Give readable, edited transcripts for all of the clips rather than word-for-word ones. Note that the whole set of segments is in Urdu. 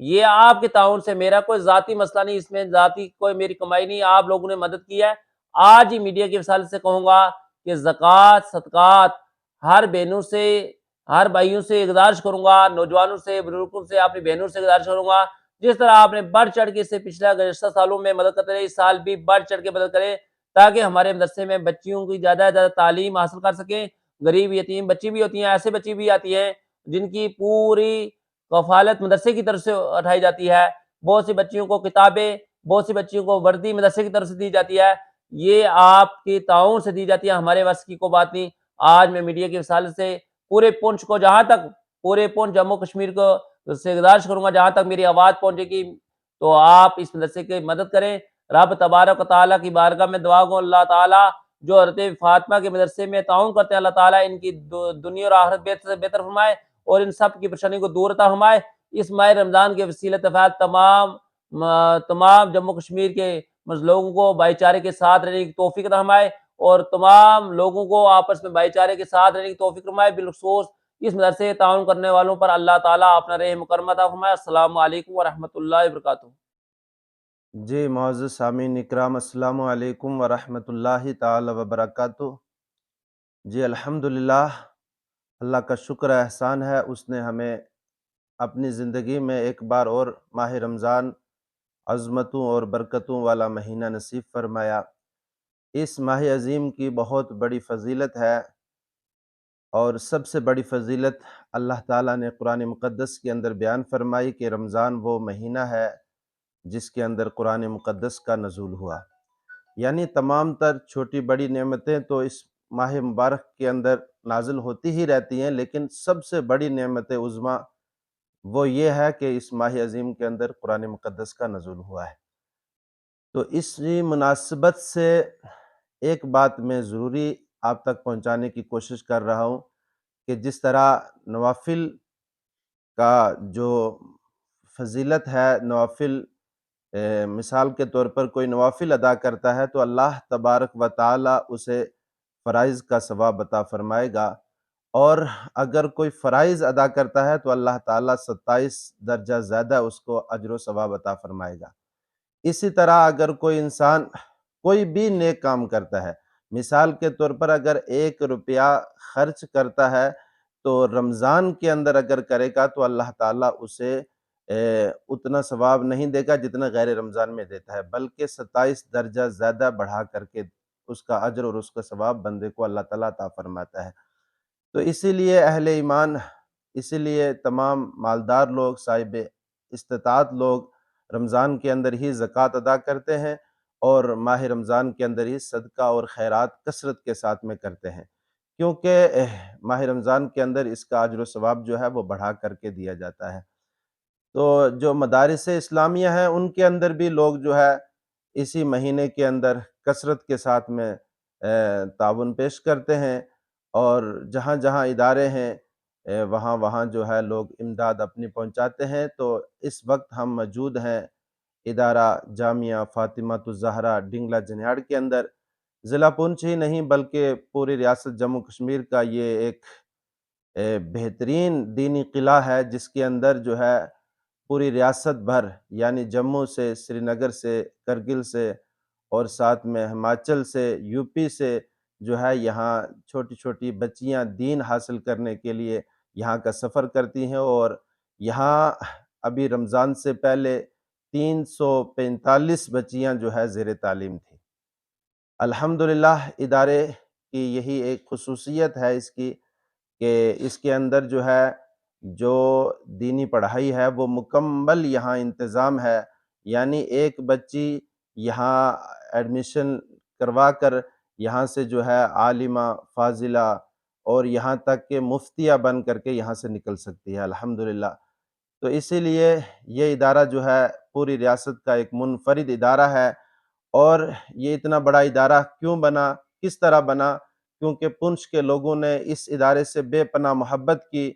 یہ آپ کے تعاون سے، میرا کوئی ذاتی مسئلہ نہیں، اس میں ذاتی کوئی میری کمائی نہیں، آپ لوگوں نے مدد کی ہے۔ آج ہی میڈیا کی وسائل سے کہوں گا کہ زکوٰۃ، صدقات ہر بہنوں سے، ہر بھائیوں سے گزارش کروں گا، نوجوانوں سے، بزرگوں سے، اپنی بہنوں سے گزارش کروں گا، جس طرح آپ نے بڑھ چڑھ کے اس سے پچھلا گزشتہ سالوں میں مدد کرتے رہے، اس سال بھی بڑھ چڑھ کے مدد کریں تاکہ ہمارے مدرسے میں بچیوں کی زیادہ سے زیادہ تعلیم حاصل کر سکیں۔ غریب یتیم بچی بھی ہوتی ہیں، ایسے بچی بھی آتی ہیں جن کی پوری کفالت مدرسے کی طرف سے اٹھائی جاتی ہے، بہت سی بچیوں کو کتابیں، بہت سی بچیوں کو وردی مدرسے کی طرف سے دی جاتی ہے، یہ آپ کی تعاون سے دی جاتی ہے، ہمارے وس کی کوئی بات نہیں۔ آج میں میڈیا کی وسائل سے پورے پونچھ کو، جہاں تک پورے پونچھ جموں کشمیر کو سے گزارش کروں گا، جہاں تک میری آواز پہنچے گی تو آپ اس مدرسے کی مدد کریں۔ رب تبارک و تعالیٰ کی بارگاہ میں دعا گو، اللہ تعالیٰ جو حضرت فاطمہ کے مدرسے میں تعاون کرتے ہیں، اللہ تعالیٰ ان کی دنیا اور آخرت بہتر سے بہتر فرمائے اور ان سب کی پریشانی کو دور عطا فرمائے۔ اس ماہ رمضان کے وسیلے تفات تمام جموں کشمیر کے لوگوں کو بھائی چارے کے ساتھ رہنے کی توفیق عطا فرمائے اور تمام لوگوں کو آپس میں بھائی چارے کے ساتھ رہنے کی توفیق فرمائے، بالخصوص اس مدرسے سے تعاون کرنے والوں پر اللہ تعالیٰ اپنا رحم کرم عطا فرمائے۔ السلام علیکم ورحمۃ اللہ وبرکاتہ۔ جی معزز سامعین اکرام، السلام علیکم ورحمۃ اللہ تعالی وبرکاتہ۔ جی الحمدللہ، اللہ کا شکر احسان ہے، اس نے ہمیں اپنی زندگی میں ایک بار اور ماہ رمضان عظمتوں اور برکتوں والا مہینہ نصیب فرمایا۔ اس ماہ عظیم کی بہت بڑی فضیلت ہے اور سب سے بڑی فضیلت اللہ تعالیٰ نے قرآن مقدس کے اندر بیان فرمائی کہ رمضان وہ مہینہ ہے جس کے اندر قرآن مقدس کا نزول ہوا۔ یعنی تمام تر چھوٹی بڑی نعمتیں تو اس ماہ مبارک کے اندر نازل ہوتی ہی رہتی ہیں، لیکن سب سے بڑی نعمت عظمیٰ وہ یہ ہے کہ اس ماہ عظیم کے اندر قرآن مقدس کا نزول ہوا ہے۔ تو اسی مناسبت سے ایک بات میں ضروری آپ تک پہنچانے کی کوشش کر رہا ہوں کہ جس طرح نوافل کا جو فضیلت ہے، نوافل مثال کے طور پر کوئی نوافل ادا کرتا ہے تو اللہ تبارک و تعالی اسے فرائض کا ثواب عطا فرمائے گا، اور اگر کوئی فرائض ادا کرتا ہے تو اللہ تعالیٰ 27 درجہ زیادہ اس کو اجر و ثواب عطا فرمائے گا۔ اسی طرح اگر کوئی انسان کوئی بھی نیک کام کرتا ہے، مثال کے طور پر اگر 1 روپیہ خرچ کرتا ہے تو رمضان کے اندر اگر کرے گا تو اللہ تعالیٰ اسے اتنا ثواب نہیں دے گا جتنا غیر رمضان میں دیتا ہے، بلکہ 27 درجہ زیادہ بڑھا کر کے اس کا اجر اور اس کا ثواب بندے کو اللہ تعالیٰ عطا فرماتا ہے۔ تو اسی لیے اہل ایمان، اسی لیے تمام مالدار لوگ، صاحب استطاعت لوگ رمضان کے اندر ہی زکوٰۃ ادا کرتے ہیں اور ماہ رمضان کے اندر ہی صدقہ اور خیرات کثرت کے ساتھ میں کرتے ہیں، کیونکہ ماہ رمضان کے اندر اس کا اجر و ثواب جو ہے وہ بڑھا کر کے دیا جاتا ہے۔ تو جو مدارس اسلامیہ ہیں ان کے اندر بھی لوگ جو ہے اسی مہینے کے اندر کثرت کے ساتھ میں تعاون پیش کرتے ہیں، اور جہاں جہاں ادارے ہیں وہاں وہاں جو ہے لوگ امداد اپنی پہنچاتے ہیں۔ تو اس وقت ہم موجود ہیں ادارہ جامعہ فاطمۃ الزہرا ڈنگلہ جنیاڑ کے اندر۔ ضلع پونچھ ہی نہیں بلکہ پوری ریاست جموں کشمیر کا یہ ایک بہترین دینی قلعہ ہے، جس کے اندر جو ہے پوری ریاست بھر، یعنی جموں سے، سری نگر سے، کرگل سے اور ساتھ میں ہماچل سے، یو پی سے جو ہے یہاں چھوٹی چھوٹی بچیاں دین حاصل کرنے کے لیے یہاں کا سفر کرتی ہیں، اور یہاں ابھی رمضان سے پہلے 345 بچیاں جو ہے زیر تعلیم تھی۔ الحمدللہ ادارے کی یہی ایک خصوصیت ہے اس کی کہ اس کے اندر جو ہے جو دینی پڑھائی ہے وہ مکمل یہاں انتظام ہے، یعنی ایک بچی یہاں ایڈمیشن کروا کر یہاں سے جو ہے عالمہ، فاضلہ اور یہاں تک کہ مفتیہ بن کر کے یہاں سے نکل سکتی ہے الحمدللہ۔ تو اسی لیے یہ ادارہ جو ہے پوری ریاست کا ایک منفرد ادارہ ہے، اور یہ اتنا بڑا ادارہ کیوں بنا، کس طرح بنا؟ کیونکہ پونچھ کے لوگوں نے اس ادارے سے بے پناہ محبت کی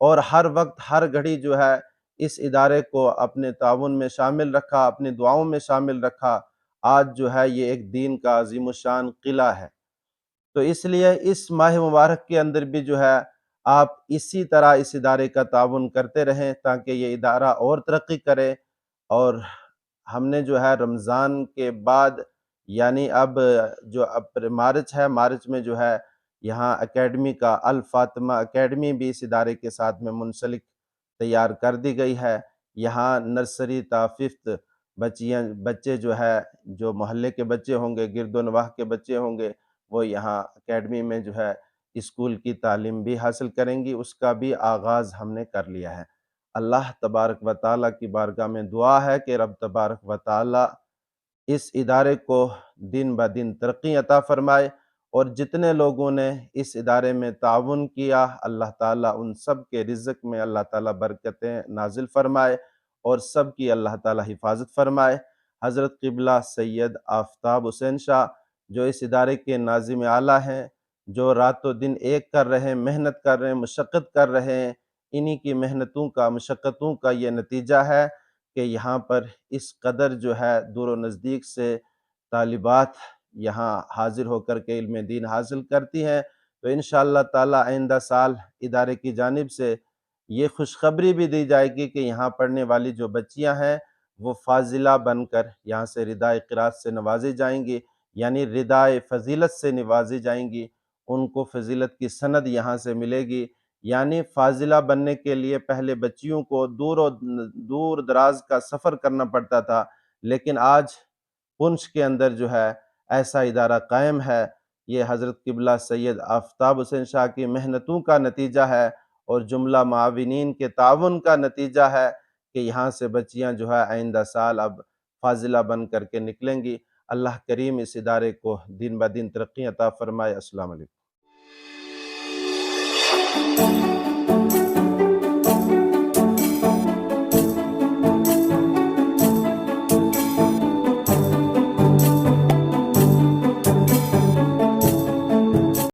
اور ہر وقت ہر گھڑی جو ہے اس ادارے کو اپنے تعاون میں شامل رکھا، اپنی دعاؤں میں شامل رکھا۔ آج جو ہے یہ ایک دین کا عظیم الشان قلعہ ہے۔ تو اس لیے اس ماہ مبارک کے اندر بھی جو ہے آپ اسی طرح اس ادارے کا تعاون کرتے رہیں تاکہ یہ ادارہ اور ترقی کرے، اور ہم نے جو ہے رمضان کے بعد یعنی اب جو مارچ ہے، مارچ میں جو ہے یہاں اکیڈمی کا الفاطمہ اکیڈمی بھی اس ادارے کے ساتھ میں منسلک تیار کر دی گئی ہے۔ یہاں نرسری تا ففتھ بچے جو ہے جو محلے کے بچے ہوں گے، گرد و نواح کے بچے ہوں گے، وہ یہاں اکیڈمی میں جو ہے اسکول کی تعلیم بھی حاصل کریں گی، اس کا بھی آغاز ہم نے کر لیا ہے۔ اللہ تبارک و تعالیٰ کی بارگاہ میں دعا ہے کہ رب تبارک و تعالیٰ اس ادارے کو دن بدن ترقی عطا فرمائے، اور جتنے لوگوں نے اس ادارے میں تعاون کیا، اللہ تعالیٰ ان سب کے رزق میں اللہ تعالیٰ برکتیں نازل فرمائے اور سب کی اللہ تعالیٰ حفاظت فرمائے۔ حضرت قبلہ سید آفتاب حسین شاہ جو اس ادارے کے ناظم اعلیٰ ہیں، جو رات و دن ایک کر رہے ہیں، محنت کر رہے ہیں، مشقت کر رہے ہیں، انہی کی محنتوں کا، مشقتوں کا یہ نتیجہ ہے کہ یہاں پر اس قدر جو ہے دور و نزدیک سے طالبات یہاں حاضر ہو کر کے علم دین حاصل کرتی ہیں۔ تو انشاءاللہ تعالی آئندہ سال ادارے کی جانب سے یہ خوشخبری بھی دی جائے گی کہ یہاں پڑھنے والی جو بچیاں ہیں وہ فاضلہ بن کر یہاں سے ردائے قرات سے نوازی جائیں گی، یعنی ردائے فضیلت سے نوازی جائیں گی، ان کو فضیلت کی سند یہاں سے ملے گی۔ یعنی فاضلہ بننے کے لیے پہلے بچیوں کو دور دراز کا سفر کرنا پڑتا تھا، لیکن آج پنچ کے اندر جو ہے ایسا ادارہ قائم ہے۔ یہ حضرت قبلہ سید آفتاب حسین شاہ کی محنتوں کا نتیجہ ہے اور جملہ معاونین کے تعاون کا نتیجہ ہے کہ یہاں سے بچیاں جو ہے آئندہ سال اب فاضلہ بن کر کے نکلیں گی۔ اللہ کریم اس ادارے کو دن بدن ترقی عطا فرمائے۔ السلام علیکم۔